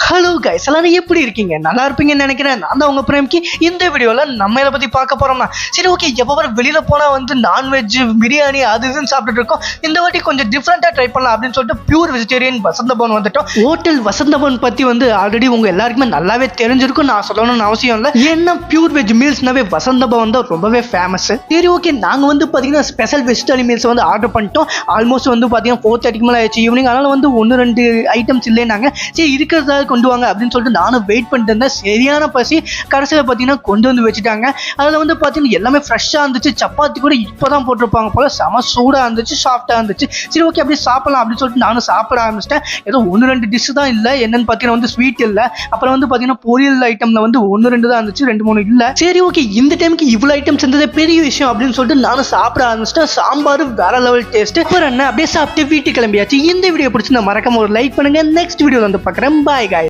Hello guys, எல்லாரும் எப்படி இருக்கீங்க? நல்லா இருப்பீங்கன்னு நினைக்கிறேன். நான் தான் உங்க பிரேம்கி. இந்த வீடியோவில் நம்ம இதை பற்றி பார்க்க போகிறோம்னா, சரி ஓகே, எப்போ வர வெளியில் போனால் வந்து நான்வெஜ் பிரியாணி அது இதுன்னு சாப்பிட்டுட்டு இருக்கோம். இந்த வாட்டி கொஞ்சம் டிஃப்ரெண்ட்டாக ட்ரை பண்ணலாம் அப்படின்னு சொல்லிட்டு பியூர் வெஜிடேரியன் வசந்தபவன் வந்துட்டோம். ஹோட்டல் வசந்தபவன் பற்றி வந்து ஆல்ரெடி உங்கள் எல்லாருக்குமே நல்லாவே தெரிஞ்சிருக்கும், நான் சொல்லணும்னு அவசியம் இல்லை. ஏன்னா பியூர் வெஜ் மீல்ஸ்னாவே வசந்தபவன் தான் ரொம்பவே ஃபேமஸ். சரி ஓகே, நாங்கள் வந்து பார்த்தீங்கன்னா ஸ்பெஷல் வெஜிடேரியன் மீல்ஸ் வந்து ஆர்டர் பண்ணிட்டோம். ஆல்மோஸ்ட் வந்து பார்த்தீங்கன்னா 4:30 மேலே ஆயிடுச்சு ஈவினிங். அதனால் வந்து 1-2 ஐட்டம்ஸ் இல்லைனாங்க. சரி இருக்கிறதா கொண்டு வாங்க அப்படின்னு சொல்லிட்டு நானும் வெயிட் பண்ணிட்டு இருந்தேன். சரியான பசி. கடைசியில் பார்த்தீங்கன்னா கொண்டு வந்து வச்சுட்டாங்க. அதில் வந்து பார்த்தீங்கன்னா எல்லாமே ஃப்ரெஷ்ஷாக இருந்துச்சு. சப்பாத்தி கூட இப்போ தான் போட்டிருப்பாங்க போல, செம சூடாக இருந்துச்சு, சாஃப்டாக இருந்துச்சு. சரி ஓகே, அப்படியே சாப்பிடலாம் அப்படின்னு சொல்லிட்டு நானும் சாப்பிட ஆரம்பிச்சிட்டேன். ஏதோ 1-2 டிஷ் தான் இல்லை. என்னன்னு பார்த்தீங்கன்னா வந்து ஸ்வீட் இல்லை. அப்புறம் வந்து பார்த்தீங்கன்னா பொரியல் ஐட்டமில் வந்து 1-2 தான் இருந்துச்சு, 2-3 இல்லை. சரி ஓகே, இந்த டைமுக்கு இவ்வளோ ஐட்டம்ஸ் இருந்ததே பெரிய விஷயம் அப்படின்னு சொல்லிட்டு நானும் சாப்பிட ஆரம்பிச்சிட்டேன். சாம்பார் வேற லெவல் டேஸ்ட். அப்புறம் என்ன அப்படியே சாப்பிட்டு வீட்டுக்கு கிளம்பியாச்சு. இந்த வீடியோ பிடிச்சி நான் மறக்காம ஒரு லைக் பண்ணுங்க. நெக்ஸ்ட் வீடியோ வந்து பார்க்குறேன். பாய் காய்.